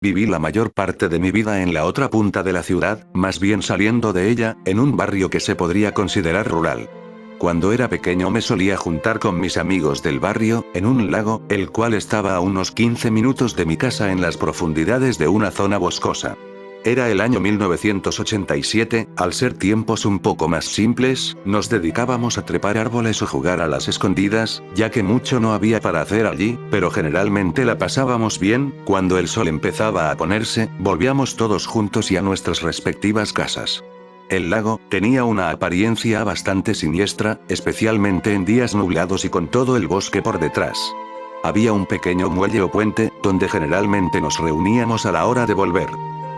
Viví la mayor parte de mi vida en la otra punta de la ciudad, más bien saliendo de ella, en un barrio que se podría considerar rural. Cuando era pequeño me solía juntar con mis amigos del barrio, en un lago, el cual estaba a unos 15 minutos de mi casa en las profundidades de una zona boscosa. Era el año 1987, al ser tiempos un poco más simples, nos dedicábamos a trepar árboles o jugar a las escondidas, ya que mucho no había para hacer allí, pero generalmente la pasábamos bien. Cuando el sol empezaba a ponerse, volvíamos todos juntos y a nuestras respectivas casas. El lago tenía una apariencia bastante siniestra, especialmente en días nublados y con todo el bosque por detrás. Había un pequeño muelle o puente, donde generalmente nos reuníamos a la hora de volver.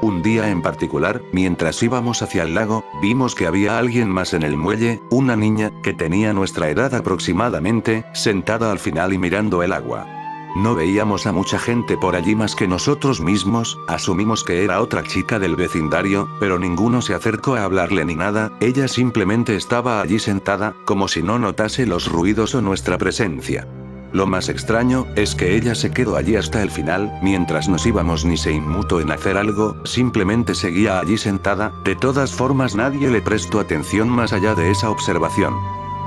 Un día en particular, mientras íbamos hacia el lago, vimos que había alguien más en el muelle, una niña, que tenía nuestra edad aproximadamente, sentada al final y mirando el agua. No veíamos a mucha gente por allí más que nosotros mismos, asumimos que era otra chica del vecindario, pero ninguno se acercó a hablarle ni nada, ella simplemente estaba allí sentada, como si no notase los ruidos o nuestra presencia. Lo más extraño, es que ella se quedó allí hasta el final, mientras nos íbamos ni se inmutó en hacer algo, simplemente seguía allí sentada. De todas formas nadie le prestó atención más allá de esa observación.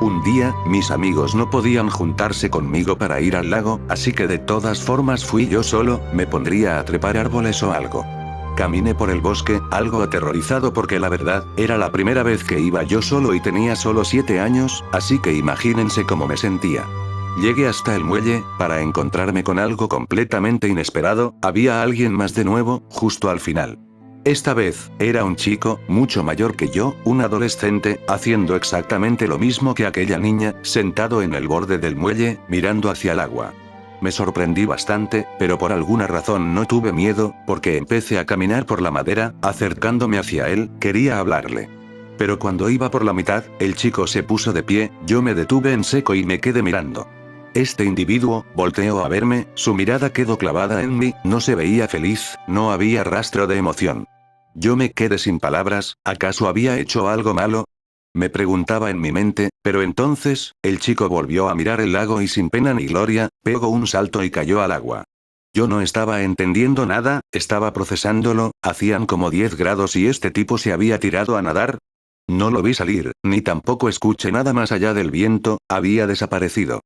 Un día, mis amigos no podían juntarse conmigo para ir al lago, así que de todas formas fui yo solo, me pondría a trepar árboles o algo. Caminé por el bosque, algo aterrorizado porque la verdad, era la primera vez que iba yo solo y tenía solo 7 años, así que imagínense cómo me sentía. Llegué hasta el muelle, para encontrarme con algo completamente inesperado, había alguien más de nuevo, justo al final. Esta vez, era un chico, mucho mayor que yo, un adolescente, haciendo exactamente lo mismo que aquella niña, sentado en el borde del muelle, mirando hacia el agua. Me sorprendí bastante, pero por alguna razón no tuve miedo, porque empecé a caminar por la madera, acercándome hacia él, quería hablarle. Pero cuando iba por la mitad, el chico se puso de pie, yo me detuve en seco y me quedé mirando. Este individuo volteó a verme, su mirada quedó clavada en mí, no se veía feliz, no había rastro de emoción. Yo me quedé sin palabras, ¿acaso había hecho algo malo? Me preguntaba en mi mente, pero entonces, el chico volvió a mirar el lago y sin pena ni gloria, pegó un salto y cayó al agua. Yo no estaba entendiendo nada, estaba procesándolo, hacían como 10 grados y este tipo se había tirado a nadar. No lo vi salir, ni tampoco escuché nada más allá del viento, había desaparecido.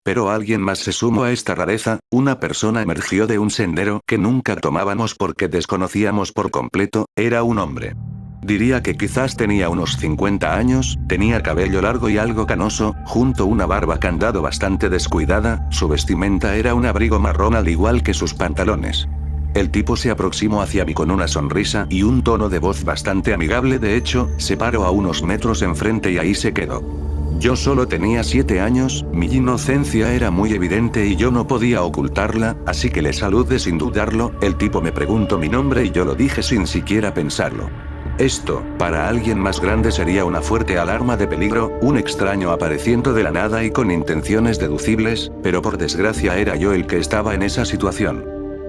Pero alguien más se sumó a esta rareza, una persona emergió de un sendero que nunca tomábamos porque desconocíamos por completo, era un hombre. Diría que quizás tenía unos 50 años, tenía cabello largo y algo canoso, junto una barba candado bastante descuidada, su vestimenta era un abrigo marrón al igual que sus pantalones. El tipo se aproximó hacia mí con una sonrisa y un tono de voz bastante amigable, de hecho, se paró a unos metros enfrente y ahí se quedó. Yo solo tenía 7 años, mi inocencia era muy evidente y yo no podía ocultarla, así que le saludé sin dudarlo, el tipo me preguntó mi nombre y yo lo dije sin siquiera pensarlo. Esto, para alguien más grande sería una fuerte alarma de peligro, un extraño apareciendo de la nada y con intenciones deducibles, pero por desgracia era yo el que estaba en esa situación.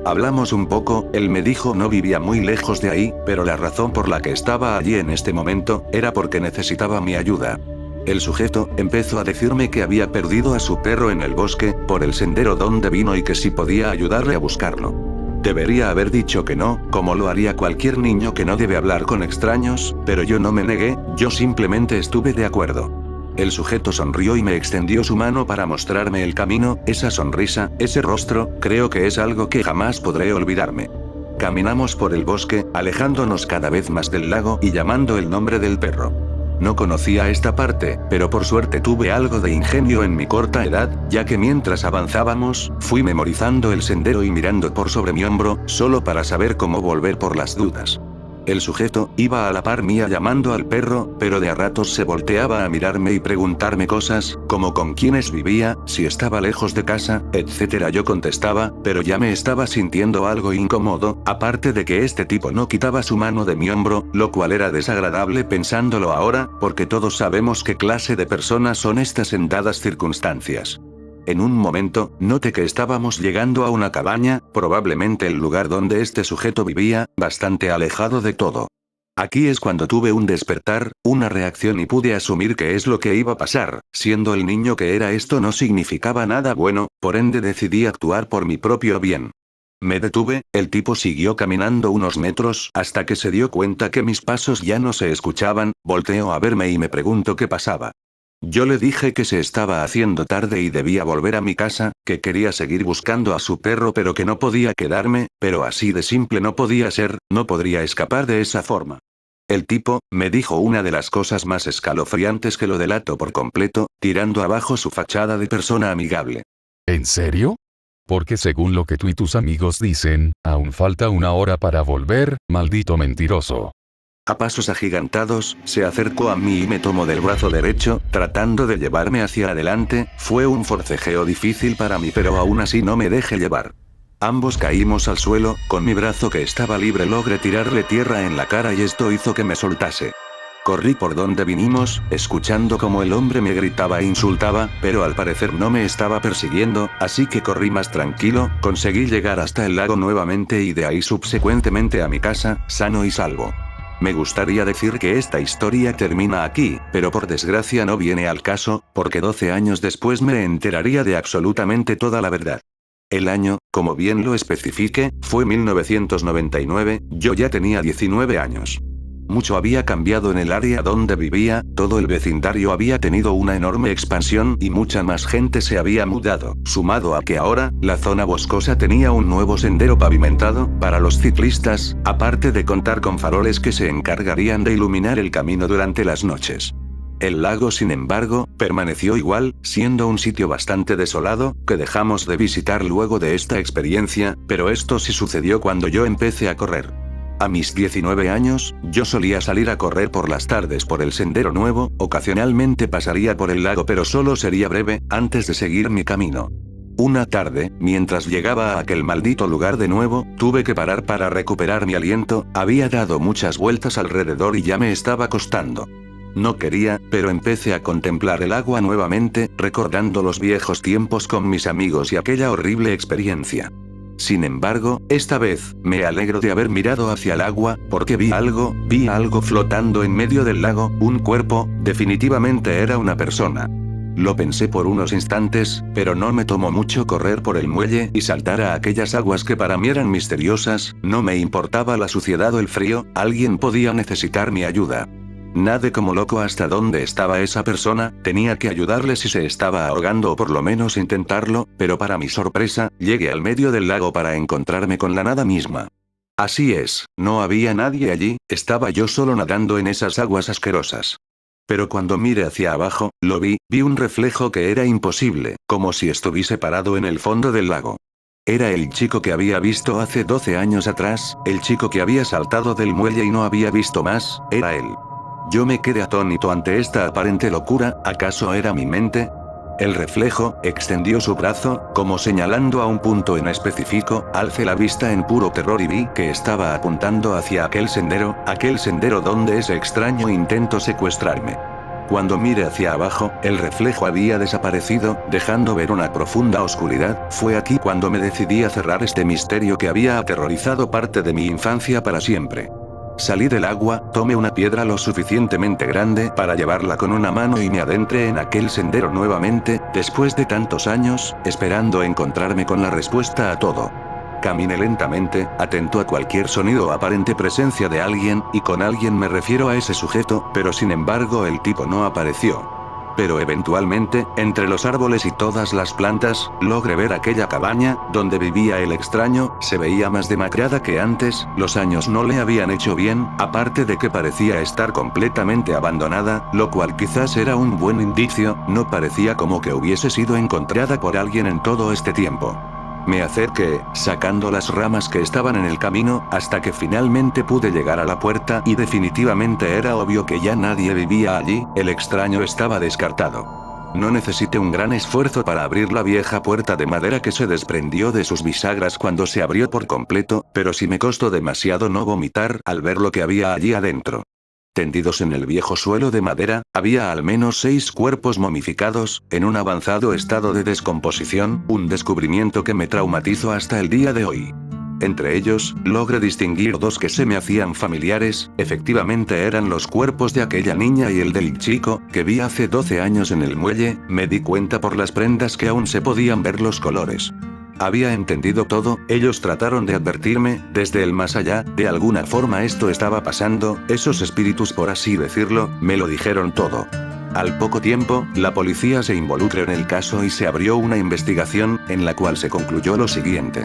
Hablamos un poco, él me dijo no vivía muy lejos de ahí, pero la razón por la que estaba allí en este momento, era porque necesitaba mi ayuda. El sujeto empezó a decirme que había perdido a su perro en el bosque, por el sendero donde vino y que si podía ayudarle a buscarlo. Debería haber dicho que no, como lo haría cualquier niño que no debe hablar con extraños, pero yo no me negué, yo simplemente estuve de acuerdo. El sujeto sonrió y me extendió su mano para mostrarme el camino, esa sonrisa, ese rostro, creo que es algo que jamás podré olvidarme. Caminamos por el bosque, alejándonos cada vez más del lago y llamando el nombre del perro. No conocía esta parte, pero por suerte tuve algo de ingenio en mi corta edad, ya que mientras avanzábamos, fui memorizando el sendero y mirando por sobre mi hombro, solo para saber cómo volver por las dudas. El sujeto iba a la par mía llamando al perro, pero de a ratos se volteaba a mirarme y preguntarme cosas, como con quiénes vivía, si estaba lejos de casa, etc. Yo contestaba, pero ya me estaba sintiendo algo incómodo, aparte de que este tipo no quitaba su mano de mi hombro, lo cual era desagradable pensándolo ahora, porque todos sabemos qué clase de personas son estas en dadas circunstancias. En un momento, noté que estábamos llegando a una cabaña, probablemente el lugar donde este sujeto vivía, bastante alejado de todo. Aquí es cuando tuve un despertar, una reacción y pude asumir qué es lo que iba a pasar, siendo el niño que era esto no significaba nada bueno, por ende decidí actuar por mi propio bien. Me detuve, el tipo siguió caminando unos metros hasta que se dio cuenta que mis pasos ya no se escuchaban, volteó a verme y me preguntó qué pasaba. Yo le dije que se estaba haciendo tarde y debía volver a mi casa, que quería seguir buscando a su perro pero que no podía quedarme, pero así de simple no podía ser, no podría escapar de esa forma. El tipo, me dijo una de las cosas más escalofriantes que lo delató por completo, tirando abajo su fachada de persona amigable. ¿En serio? Porque según lo que tú y tus amigos dicen, aún falta 1 hora para volver, maldito mentiroso. A pasos agigantados, se acercó a mí y me tomó del brazo derecho, tratando de llevarme hacia adelante. Fue un forcejeo difícil para mí, pero aún así no me dejé llevar. Ambos caímos al suelo, con mi brazo que estaba libre logré tirarle tierra en la cara y esto hizo que me soltase. Corrí por donde vinimos, escuchando como el hombre me gritaba e insultaba, pero al parecer no me estaba persiguiendo, así que corrí más tranquilo, conseguí llegar hasta el lago nuevamente y de ahí subsecuentemente a mi casa, sano y salvo. Me gustaría decir que esta historia termina aquí, pero por desgracia no viene al caso, porque 12 años después me enteraría de absolutamente toda la verdad. El año, como bien lo especifique, fue 1999, yo ya tenía 19 años. Mucho había cambiado en el área donde vivía, todo el vecindario había tenido una enorme expansión y mucha más gente se había mudado, sumado a que ahora, la zona boscosa tenía un nuevo sendero pavimentado, para los ciclistas, aparte de contar con faroles que se encargarían de iluminar el camino durante las noches. El lago, sin embargo, permaneció igual, siendo un sitio bastante desolado, que dejamos de visitar luego de esta experiencia, pero esto sí sucedió cuando yo empecé a correr. A mis 19 años, yo solía salir a correr por las tardes por el sendero nuevo, ocasionalmente pasaría por el lago pero solo sería breve, antes de seguir mi camino. Una tarde, mientras llegaba a aquel maldito lugar de nuevo, tuve que parar para recuperar mi aliento, había dado muchas vueltas alrededor y ya me estaba costando. No quería, pero empecé a contemplar el agua nuevamente, recordando los viejos tiempos con mis amigos y aquella horrible experiencia. Sin embargo, esta vez, me alegro de haber mirado hacia el agua, porque vi algo flotando en medio del lago, un cuerpo, definitivamente era una persona. Lo pensé por unos instantes, pero no me tomó mucho correr por el muelle y saltar a aquellas aguas que para mí eran misteriosas, no me importaba la suciedad o el frío, alguien podía necesitar mi ayuda. Nadé como loco hasta donde estaba esa persona, tenía que ayudarle si se estaba ahogando o por lo menos intentarlo, pero para mi sorpresa, llegué al medio del lago para encontrarme con la nada misma. Así es, no había nadie allí, estaba yo solo nadando en esas aguas asquerosas. Pero cuando miré hacia abajo, vi un reflejo que era imposible, como si estuviese parado en el fondo del lago. Era el chico que había visto hace 12 años atrás, el chico que había saltado del muelle y no había visto más, era él. Yo me quedé atónito ante esta aparente locura, ¿acaso era mi mente? El reflejo, extendió su brazo, como señalando a un punto en específico, alcé la vista en puro terror y vi que estaba apuntando hacia aquel sendero donde ese extraño intentó secuestrarme. Cuando miré hacia abajo, el reflejo había desaparecido, dejando ver una profunda oscuridad, fue aquí cuando me decidí a cerrar este misterio que había aterrorizado parte de mi infancia para siempre. Salí del agua, tomé una piedra lo suficientemente grande para llevarla con una mano y me adentré en aquel sendero nuevamente, después de tantos años, esperando encontrarme con la respuesta a todo. Caminé lentamente, atento a cualquier sonido o aparente presencia de alguien, y con alguien me refiero a ese sujeto, pero sin embargo el tipo no apareció. Pero eventualmente, entre los árboles y todas las plantas, logré ver aquella cabaña, donde vivía el extraño, se veía más demacrada que antes, los años no le habían hecho bien, aparte de que parecía estar completamente abandonada, lo cual quizás era un buen indicio, no parecía como que hubiese sido encontrada por alguien en todo este tiempo. Me acerqué, sacando las ramas que estaban en el camino, hasta que finalmente pude llegar a la puerta y definitivamente era obvio que ya nadie vivía allí, el extraño estaba descartado. No necesité un gran esfuerzo para abrir la vieja puerta de madera que se desprendió de sus bisagras cuando se abrió por completo, pero sí me costó demasiado no vomitar al ver lo que había allí adentro. Tendidos en el viejo suelo de madera, había al menos 6 cuerpos momificados, en un avanzado estado de descomposición, un descubrimiento que me traumatizó hasta el día de hoy. Entre ellos, logré distinguir 2 que se me hacían familiares, efectivamente eran los cuerpos de aquella niña y el del chico, que vi hace 12 años en el muelle, me di cuenta por las prendas que aún se podían ver los colores. Había entendido todo, ellos trataron de advertirme, desde el más allá, de alguna forma esto estaba pasando, esos espíritus por así decirlo, me lo dijeron todo. Al poco tiempo, la policía se involucró en el caso y se abrió una investigación, en la cual se concluyó lo siguiente.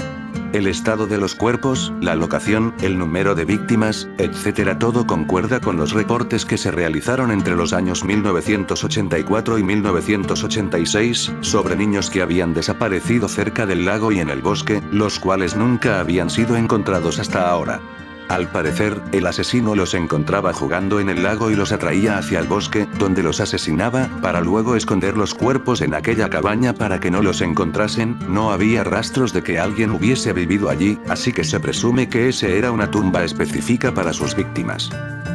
El estado de los cuerpos, la locación, el número de víctimas, etc. todo concuerda con los reportes que se realizaron entre los años 1984 y 1986, sobre niños que habían desaparecido cerca del lago y en el bosque, los cuales nunca habían sido encontrados hasta ahora. Al parecer, el asesino los encontraba jugando en el lago y los atraía hacia el bosque, donde los asesinaba, para luego esconder los cuerpos en aquella cabaña para que no los encontrasen. No había rastros de que alguien hubiese vivido allí, así que se presume que ese era una tumba específica para sus víctimas.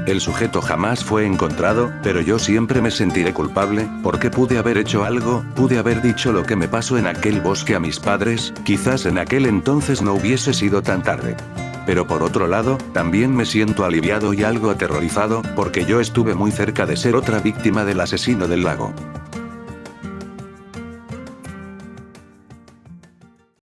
El sujeto jamás fue encontrado, pero yo siempre me sentiré culpable, porque pude haber hecho algo, pude haber dicho lo que me pasó en aquel bosque a mis padres, quizás en aquel entonces no hubiese sido tan tarde. Pero por otro lado, también me siento aliviado y algo aterrorizado, porque yo estuve muy cerca de ser otra víctima del asesino del lago.